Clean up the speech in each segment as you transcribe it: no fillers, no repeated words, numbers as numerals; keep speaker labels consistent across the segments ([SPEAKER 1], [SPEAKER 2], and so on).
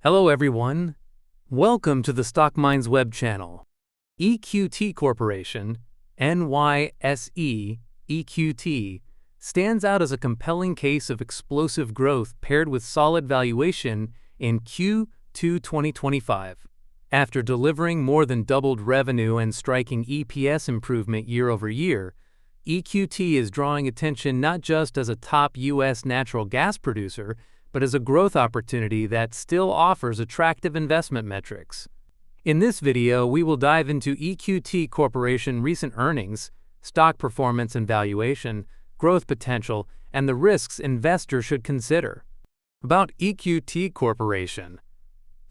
[SPEAKER 1] Hello everyone. Welcome to the Stock Minds web channel. EQT Corporation, NYSE EQT, stands out as a compelling case of explosive growth paired with solid valuation in Q2 2025. After delivering more than doubled revenue and striking EPS improvement year over year, EQT is drawing attention not just as a top U.S. natural gas producer, but as a growth opportunity that still offers attractive investment metrics. In this video, we will dive into EQT Corporation recent earnings, stock performance and valuation, growth potential, and the risks investors should consider. About EQT Corporation.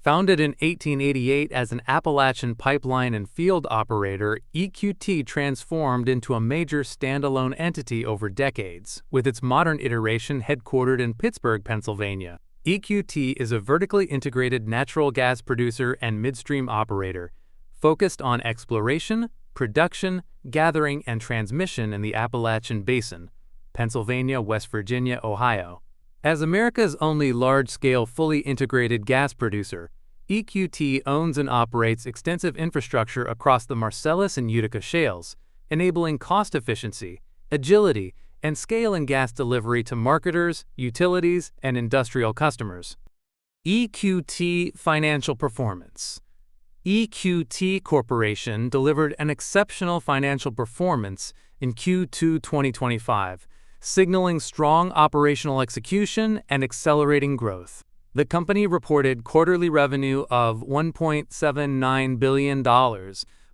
[SPEAKER 1] Founded in 1888 as an Appalachian pipeline and field operator, EQT transformed into a major standalone entity over decades, with its modern iteration headquartered in Pittsburgh, Pennsylvania. EQT is a vertically integrated natural gas producer and midstream operator, focused on exploration, production, gathering, and transmission in the Appalachian Basin, Pennsylvania, West Virginia, Ohio. As America's only large-scale fully integrated gas producer, EQT owns and operates extensive infrastructure across the Marcellus and Utica shales, enabling cost efficiency, agility, and scale in gas delivery to marketers, utilities, and industrial customers. EQT Financial Performance. EQT Corporation delivered an exceptional financial performance in Q2 2025, signaling strong operational execution and accelerating growth. The company reported quarterly revenue of $1.79 billion,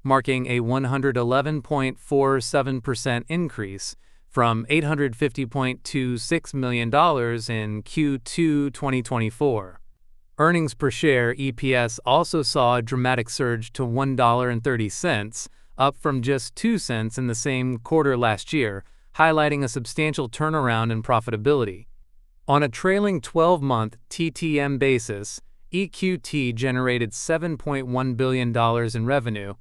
[SPEAKER 1] marking a 111.47% increase from $850.26 million in Q2 2024. Earnings per share (EPS) also saw a dramatic surge to $1.30, up from just 2 cents in the same quarter last year, highlighting a substantial turnaround in profitability. On a trailing 12-month TTM basis, EQT generated $7.1 billion in revenue,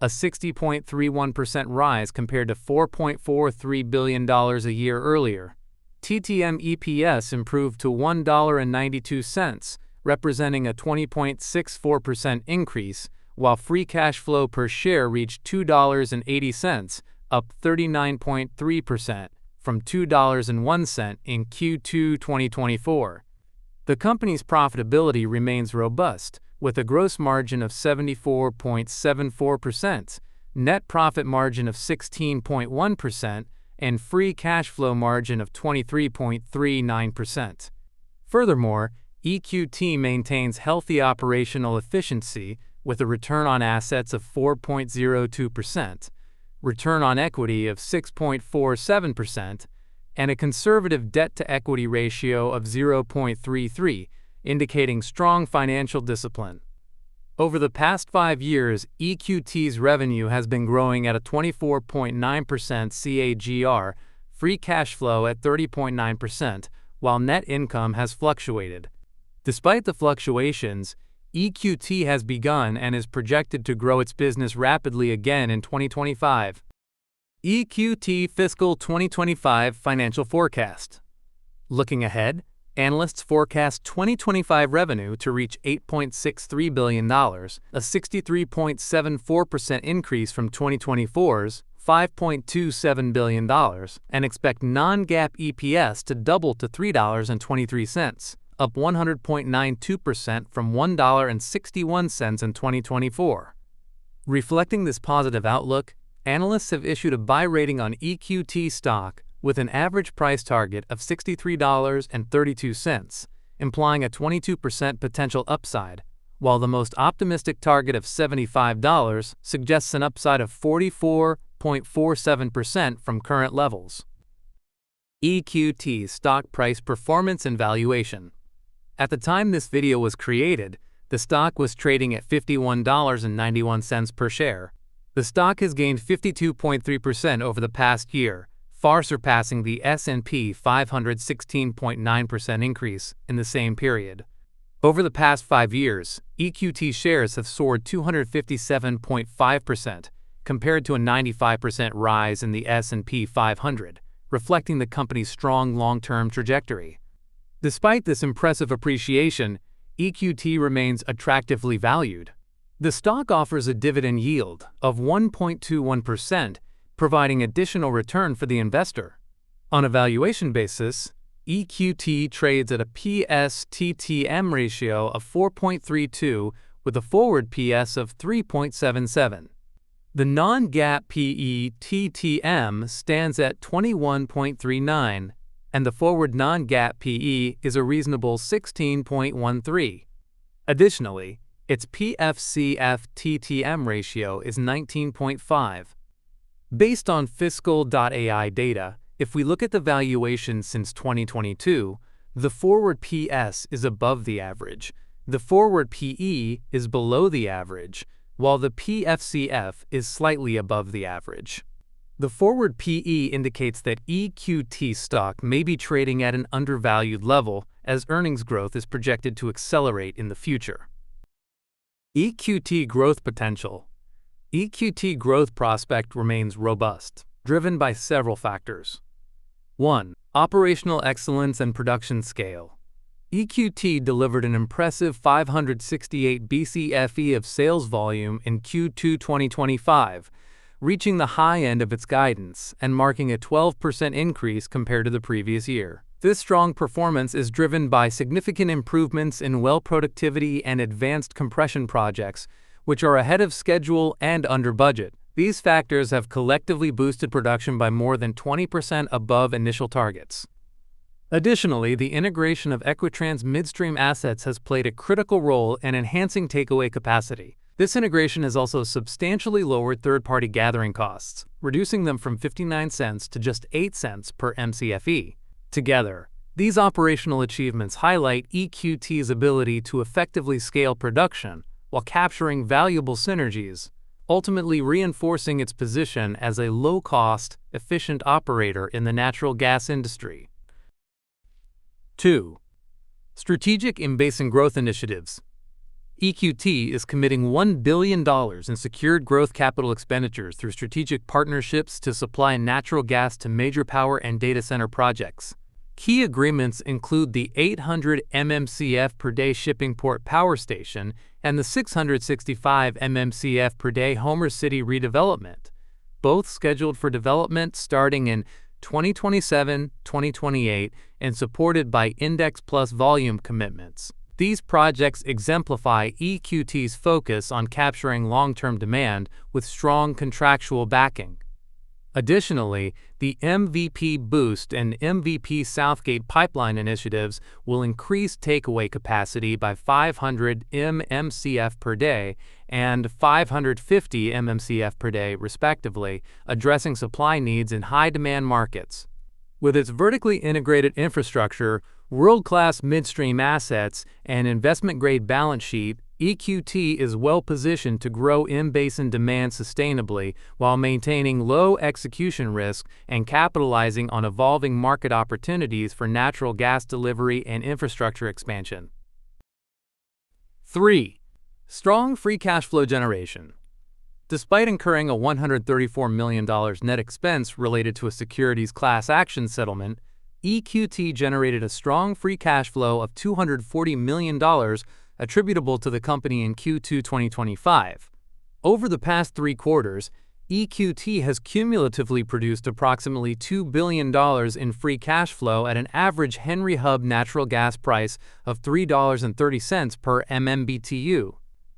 [SPEAKER 1] a 60.31% rise compared to $4.43 billion a year earlier. TTM EPS improved to $1.92, representing a 20.64% increase, while free cash flow per share reached $2.80, up 39.3%. from $2.01 in Q2 2024. The company's profitability remains robust, with a gross margin of 74.74%, net profit margin of 16.1%, and free cash flow margin of 23.39%. Furthermore, EQT maintains healthy operational efficiency with a return on assets of 4.02%, return on equity of 6.47%, and a conservative debt-to-equity ratio of 0.33, indicating strong financial discipline. Over the past 5 years, EQT's revenue has been growing at a 24.9% CAGR, free cash flow at 30.9%, while net income has fluctuated. Despite the fluctuations, EQT has begun and is projected to grow its business rapidly again in 2025. EQT Fiscal 2025 Financial Forecast. Looking ahead, analysts forecast 2025 revenue to reach $8.63 billion, a 63.74% increase from 2024's $5.27 billion, and expect non-GAAP EPS to double to $3.23. Up 100.92% from $1.61 in 2024. Reflecting this positive outlook, analysts have issued a buy rating on EQT stock with an average price target of $63.32, implying a 22% potential upside, while the most optimistic target of $75 suggests an upside of 44.47% from current levels. EQT stock price performance and valuation. At the time this video was created, the stock was trading at $51.91 per share. The stock has gained 52.3% over the past year, far surpassing the S&P 500's 16.9% increase in the same period. Over the past 5 years, EQT shares have soared 257.5%, compared to a 95% rise in the S&P 500, reflecting the company's strong long-term trajectory. Despite this impressive appreciation, EQT remains attractively valued. The stock offers a dividend yield of 1.21%, providing additional return for the investor. On a valuation basis, EQT trades at a PS-TTM ratio of 4.32 with a forward PS of 3.77. The non-GAAP PE-TTM stands at 21.39, and the forward non-GAAP PE is a reasonable 16.13. Additionally, its PFCF-TTM ratio is 19.5. Based on Fiscal.ai data, if we look at the valuation since 2022, the forward PS is above the average, the forward PE is below the average, while the PFCF is slightly above the average. The forward PE indicates that EQT stock may be trading at an undervalued level as earnings growth is projected to accelerate in the future. EQT growth potential. EQT growth prospect remains robust, driven by several factors. 1. Operational excellence and production scale. EQT delivered an impressive 568 BCFE of sales volume in Q2 2025, reaching the high end of its guidance and marking a 12% increase compared to the previous year. This strong performance is driven by significant improvements in well productivity and advanced compression projects, which are ahead of schedule and under budget. These factors have collectively boosted production by more than 20% above initial targets. Additionally, the integration of Equitrans midstream assets has played a critical role in enhancing takeaway capacity. This integration has also substantially lowered third-party gathering costs, reducing them from 59 cents to just 8 cents per MCFE. Together, these operational achievements highlight EQT's ability to effectively scale production while capturing valuable synergies, ultimately reinforcing its position as a low-cost, efficient operator in the natural gas industry. 2. Strategic in-basin growth initiatives. EQT is committing $1 billion in secured growth capital expenditures through strategic partnerships to supply natural gas to major power and data center projects. Key agreements include the 800 MMCF per day Shippingport Power Station and the 665 MMCF per day Homer City redevelopment, both scheduled for development starting in 2027-2028 and supported by Index Plus volume commitments. These projects exemplify EQT's focus on capturing long-term demand with strong contractual backing. Additionally, the MVP Boost and MVP Southgate pipeline initiatives will increase takeaway capacity by 500 MMCF per day and 550 MMCF per day, respectively, addressing supply needs in high-demand markets. With its vertically integrated infrastructure, world-class midstream assets, and investment-grade balance sheet, EQT is well-positioned to grow in-basin demand sustainably while maintaining low execution risk and capitalizing on evolving market opportunities for natural gas delivery and infrastructure expansion. 3. Strong free cash flow generation. Despite incurring a $134 million net expense related to a securities class action settlement, EQT generated a strong free cash flow of $240 million attributable to the company in Q2 2025. Over the past 3 quarters, EQT has cumulatively produced approximately $2 billion in free cash flow at an average Henry Hub natural gas price of $3.30 per MMBTU.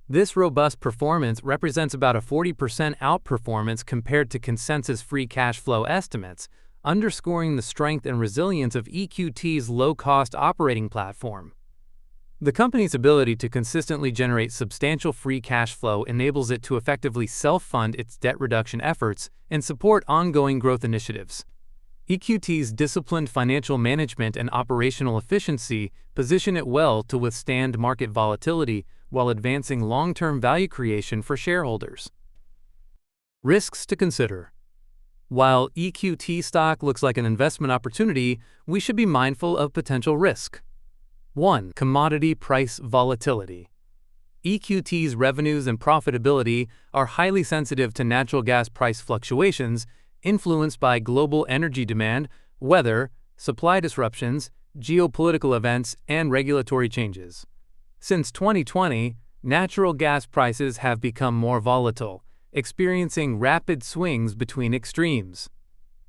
[SPEAKER 1] This robust performance represents about a 40% outperformance compared to consensus free cash flow estimates, underscoring the strength and resilience of EQT's low-cost operating platform. The company's ability to consistently generate substantial free cash flow enables it to effectively self-fund its debt reduction efforts and support ongoing growth initiatives. EQT's disciplined financial management and operational efficiency position it well to withstand market volatility while advancing long-term value creation for shareholders. Risks to consider. While EQT stock looks like an investment opportunity, we should be mindful of potential risk. 1. Commodity price volatility. EQT's revenues and profitability are highly sensitive to natural gas price fluctuations, influenced by global energy demand, weather, supply disruptions, geopolitical events, and regulatory changes. Since 2020, natural gas prices have become more volatile, experiencing rapid swings between extremes.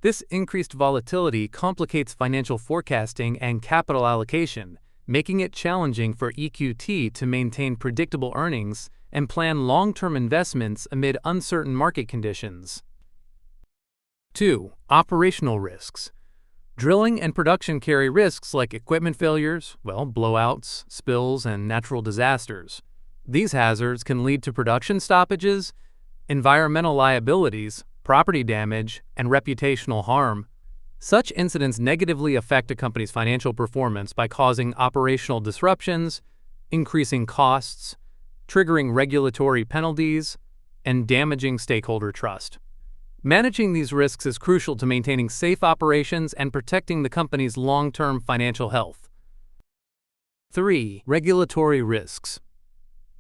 [SPEAKER 1] This increased volatility complicates financial forecasting and capital allocation, making it challenging for EQT to maintain predictable earnings and plan long-term investments amid uncertain market conditions. 2. Operational risks. Drilling and production carry risks like equipment failures, blowouts, spills, and natural disasters. These hazards can lead to production stoppages, environmental liabilities, property damage, and reputational harm. Such incidents negatively affect a company's financial performance by causing operational disruptions, increasing costs, triggering regulatory penalties, and damaging stakeholder trust. Managing these risks is crucial to maintaining safe operations and protecting the company's long-term financial health. 3. Regulatory risks.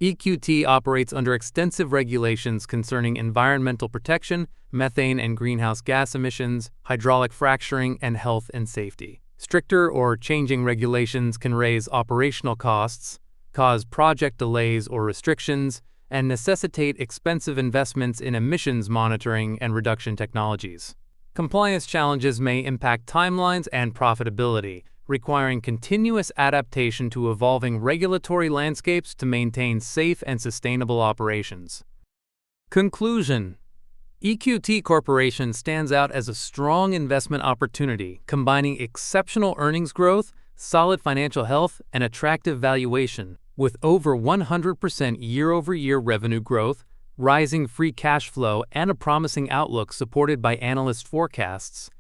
[SPEAKER 1] EQT operates under extensive regulations concerning environmental protection, methane and greenhouse gas emissions, hydraulic fracturing, and health and safety. Stricter or changing regulations can raise operational costs, cause project delays or restrictions, and necessitate expensive investments in emissions monitoring and reduction technologies. Compliance challenges may impact timelines and profitability, requiring continuous adaptation to evolving regulatory landscapes to maintain safe and sustainable operations. Conclusion: EQT Corporation stands out as a strong investment opportunity, combining exceptional earnings growth, solid financial health, and attractive valuation. With over 100% year-over-year revenue growth, rising free cash flow, and a promising outlook supported by analyst forecasts,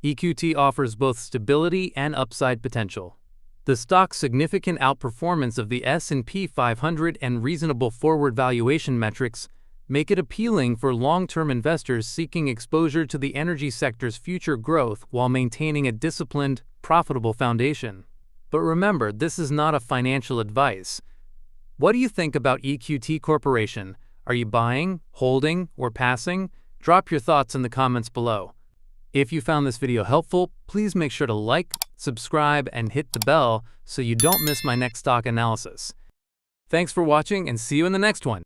[SPEAKER 1] EQT offers both stability and upside potential. The stock's significant outperformance of the S&P 500 and reasonable forward valuation metrics make it appealing for long-term investors seeking exposure to the energy sector's future growth while maintaining a disciplined, profitable foundation. But remember, this is not a financial advice. What do you think about EQT Corporation? Are you buying, holding, or passing? Drop your thoughts in the comments below. If you found this video helpful, please make sure to like, subscribe, and hit the bell so you don't miss my next stock analysis. Thanks for watching and see you in the next one.